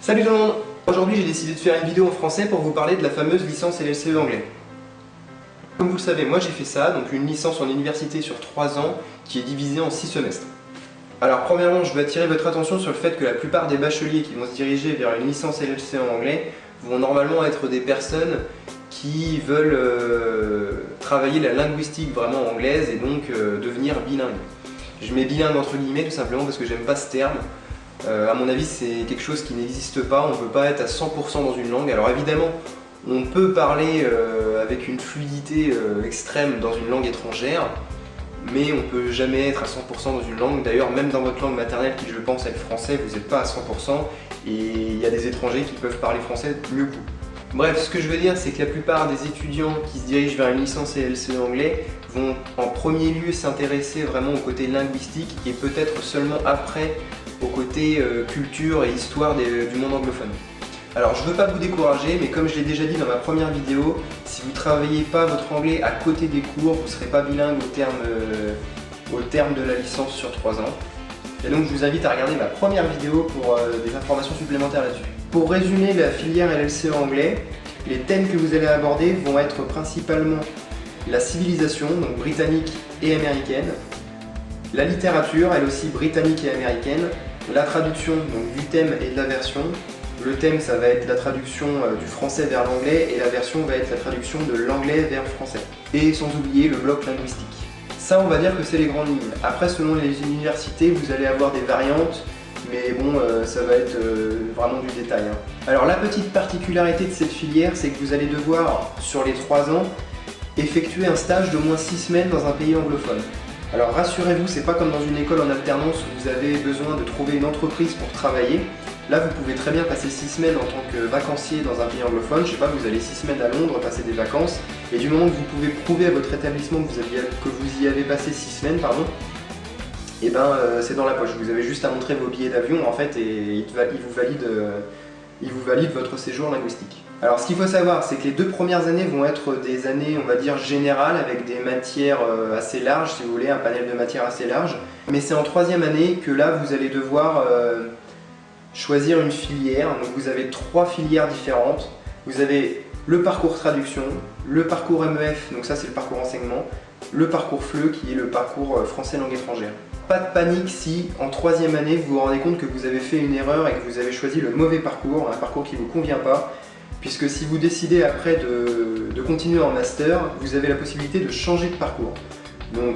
Salut tout le monde! Aujourd'hui j'ai décidé de faire une vidéo en français pour vous parler de la fameuse licence LLCE anglais. Comme vous le savez, moi j'ai fait ça, donc une licence en université sur 3 ans qui est divisée en 6 semestres. Alors premièrement, je veux attirer votre attention sur le fait que la plupart des bacheliers qui vont se diriger vers une licence LLCE en anglais vont normalement être des personnes qui veulent travailler la linguistique vraiment anglaise et donc devenir bilingue. Je mets bilingue entre guillemets tout simplement parce que j'aime pas ce terme. À mon avis, c'est quelque chose qui n'existe pas, on ne peut pas être à 100% dans une langue. Alors évidemment, on peut parler avec une fluidité extrême dans une langue étrangère, mais on ne peut jamais être à 100% dans une langue. D'ailleurs, même dans votre langue maternelle, qui je pense est le français, vous n'êtes pas à 100%, et il y a des étrangers qui peuvent parler français mieux que vous. Bref, ce que je veux dire, c'est que la plupart des étudiants qui se dirigent vers une licence LLCE anglais vont en premier lieu s'intéresser vraiment au côté linguistique et peut-être seulement après au côté culture et histoire du monde anglophone. Alors je veux pas vous décourager, mais comme je l'ai déjà dit dans ma première vidéo, si vous ne travaillez pas votre anglais à côté des cours, vous ne serez pas bilingue au terme de la licence sur 3 ans. Et donc je vous invite à regarder ma première vidéo pour des informations supplémentaires là-dessus. Pour résumer la filière LLCE anglais, les thèmes que vous allez aborder vont être principalement la civilisation, donc britannique et américaine, la littérature, elle aussi britannique et américaine, la traduction donc, du thème et de la version. Le thème, ça va être la traduction du français vers l'anglais et la version va être la traduction de l'anglais vers le français. Et sans oublier le bloc linguistique. Ça, on va dire que c'est les grandes lignes. Après, selon les universités, vous allez avoir des variantes, mais bon, ça va être vraiment du détail. Alors la petite particularité de cette filière, c'est que vous allez devoir, sur les 3 ans, effectuer un stage d'au moins 6 semaines dans un pays anglophone. Alors rassurez-vous, c'est pas comme dans une école en alternance où vous avez besoin de trouver une entreprise pour travailler. Là, vous pouvez très bien passer 6 semaines en tant que vacancier dans un pays anglophone. Je sais pas, vous allez 6 semaines à Londres passer des vacances, et du moment que vous pouvez prouver à votre établissement que vous y avez passé 6 semaines, et ben c'est dans la poche. Vous avez juste à montrer vos billets d'avion en fait, et il vous valide votre séjour linguistique. Alors ce qu'il faut savoir, c'est que les 2 premières années vont être des années, on va dire, générales, avec des matières assez larges, si vous voulez, un panel de matières assez large. Mais c'est en 3e année que là, vous allez devoir choisir une filière. Donc vous avez 3 filières différentes. Vous avez le parcours traduction, le parcours MEF, donc ça c'est le parcours enseignement, le parcours FLE qui est le parcours français langue étrangère. Pas de panique si en 3e année vous vous rendez compte que vous avez fait une erreur et que vous avez choisi le mauvais parcours, un parcours qui ne vous convient pas, puisque si vous décidez après de continuer en master, vous avez la possibilité de changer de parcours. Donc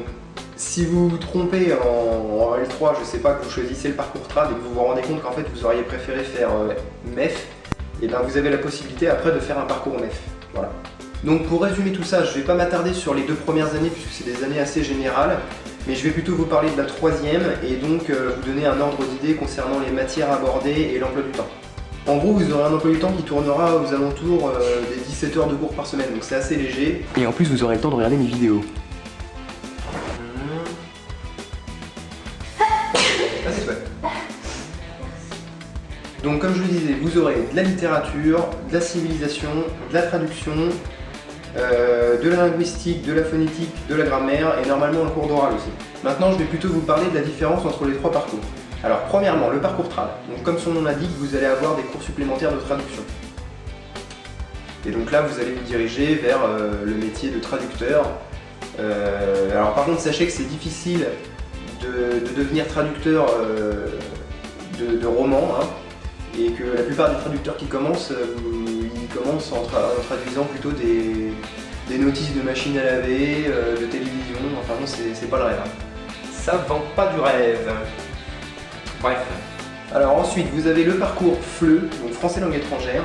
si vous vous trompez en L3, je sais pas, que vous choisissez le parcours trad et que vous vous rendez compte qu'en fait vous auriez préféré faire MEF, et bien vous avez la possibilité après de faire un parcours MEF. Voilà. Donc pour résumer tout ça, je ne vais pas m'attarder sur les 2 premières années puisque c'est des années assez générales, mais je vais plutôt vous parler de la 3e et donc vous donner un ordre d'idée concernant les matières abordées et l'emploi du temps. En gros, vous aurez un emploi du temps qui tournera aux alentours des 17 heures de cours par semaine, donc c'est assez léger. Et en plus, vous aurez le temps de regarder mes vidéos. Assez souhait. Donc comme je le disais, vous aurez de la littérature, de la civilisation, de la traduction, de la linguistique, de la phonétique, de la grammaire et normalement un cours d'oral aussi. Maintenant, je vais plutôt vous parler de la différence entre les 3 parcours. Alors premièrement, le parcours trad. Donc comme son nom l'indique, vous allez avoir des cours supplémentaires de traduction. Et donc là, vous allez vous diriger vers le métier de traducteur. Alors par contre, sachez que c'est difficile de devenir traducteur de romans, et que la plupart des traducteurs qui commencent, ils commencent en traduisant plutôt des notices de machine à laver, de télévision, enfin non, c'est pas le rêve. Ça vend pas du rêve. Bref. Alors ensuite, vous avez le parcours FLE, donc français langue étrangère,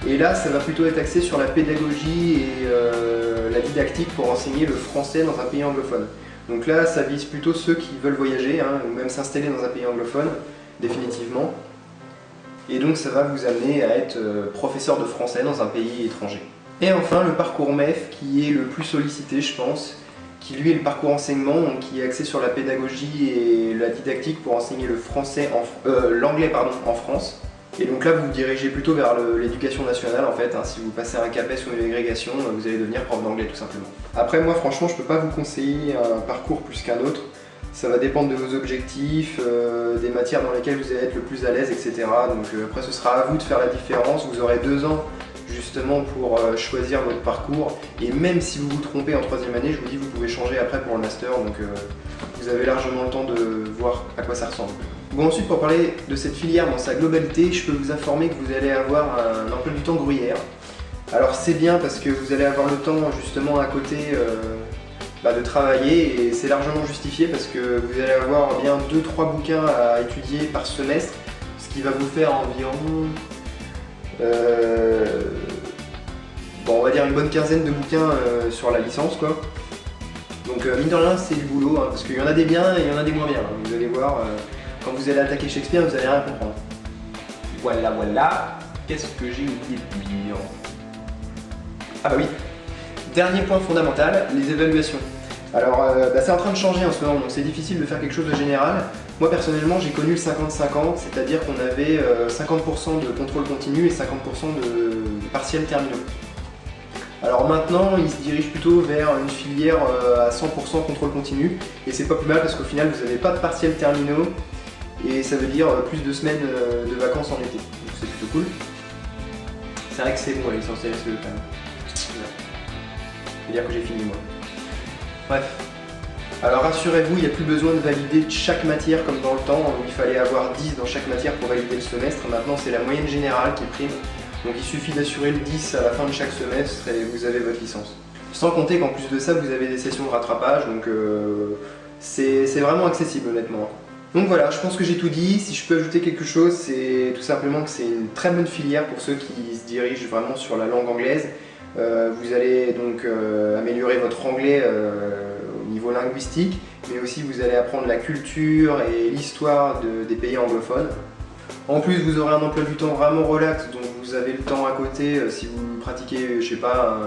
et là ça va plutôt être axé sur la pédagogie et la didactique pour enseigner le français dans un pays anglophone. Donc là, ça vise plutôt ceux qui veulent voyager, ou même s'installer dans un pays anglophone, définitivement. Et donc ça va vous amener à être professeur de français dans un pays étranger. Et enfin, le parcours MEF, qui est le plus sollicité, je pense, qui lui est le parcours enseignement, donc qui est axé sur la pédagogie et la didactique pour enseigner le français l'anglais en France. Et donc là, vous vous dirigez plutôt vers l'éducation nationale en fait. Si vous passez un CAPES ou une agrégation, vous allez devenir prof d'anglais tout simplement. Après, moi franchement, je peux pas vous conseiller un parcours plus qu'un autre. Ça va dépendre de vos objectifs, des matières dans lesquelles vous allez être le plus à l'aise, etc. Donc après ce sera à vous de faire la différence. Vous aurez 2 ans justement pour choisir votre parcours. Et même si vous vous trompez en 3e année, je vous dis vous pouvez changer après pour le master. Donc vous avez largement le temps de voir à quoi ça ressemble. Bon, ensuite pour parler de cette filière dans sa globalité, je peux vous informer que vous allez avoir un emploi du temps gruyère. Alors c'est bien parce que vous allez avoir le temps justement à côté de travailler, et c'est largement justifié parce que vous allez avoir bien 2-3 bouquins à étudier par semestre, ce qui va vous faire environ on va dire une bonne quinzaine de bouquins sur la licence quoi. Donc mine de rien c'est du boulot hein, parce qu'il y en a des biens et il y en a des moins bien. Vous allez voir, quand vous allez attaquer Shakespeare vous allez rien comprendre. Voilà, qu'est-ce que j'ai oublié de dire? Ah bah oui, dernier point fondamental, les évaluations. Alors c'est en train de changer en ce moment, donc c'est difficile de faire quelque chose de général. Moi personnellement j'ai connu le 50-50, c'est-à-dire qu'on avait 50% de contrôle continu et 50% de partiels terminaux. Alors maintenant ils se dirigent plutôt vers une filière à 100% contrôle continu, et c'est pas plus mal parce qu'au final vous n'avez pas de partiels terminaux, et ça veut dire plus de semaines de vacances en été, donc c'est plutôt cool. C'est vrai que c'est bon la licence LSE quand même. C'est-à-dire que j'ai fini moi. Bref. Alors rassurez-vous, il n'y a plus besoin de valider chaque matière comme dans le temps où il fallait avoir 10 dans chaque matière pour valider le semestre. Maintenant c'est la moyenne générale qui prime. Donc il suffit d'assurer le 10 à la fin de chaque semestre et vous avez votre licence. Sans compter qu'en plus de ça vous avez des sessions de rattrapage, donc c'est vraiment accessible honnêtement. Donc voilà, je pense que j'ai tout dit. Si je peux ajouter quelque chose, c'est tout simplement que c'est une très bonne filière pour ceux qui se dirigent vraiment sur la langue anglaise. Vous allez donc améliorer votre anglais au niveau linguistique, mais aussi vous allez apprendre la culture et l'histoire des pays anglophones. En plus vous aurez un emploi du temps vraiment relax, donc vous avez le temps à côté si vous pratiquez, je sais pas,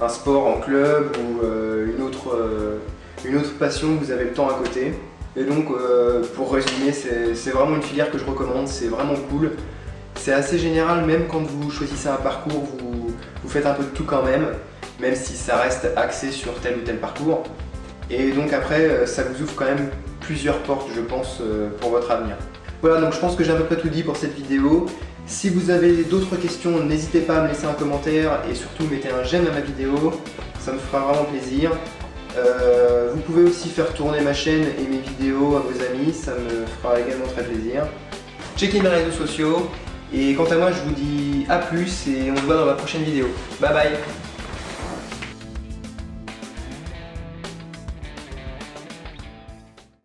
un sport en club ou une autre passion, vous avez le temps à côté. Et donc pour résumer, c'est vraiment une filière que je recommande, c'est vraiment cool. C'est assez général, même quand vous choisissez un parcours, vous faites un peu de tout quand même si ça reste axé sur tel ou tel parcours. Et donc après, ça vous ouvre quand même plusieurs portes, je pense, pour votre avenir. Voilà, donc je pense que j'ai à peu près tout dit pour cette vidéo. Si vous avez d'autres questions, n'hésitez pas à me laisser un commentaire et surtout mettez un j'aime à ma vidéo, ça me fera vraiment plaisir. Vous pouvez aussi faire tourner ma chaîne et mes vidéos à vos amis, ça me fera également très plaisir. Checkez mes réseaux sociaux. Et quant à moi, je vous dis à plus et on se voit dans ma prochaine vidéo. Bye bye!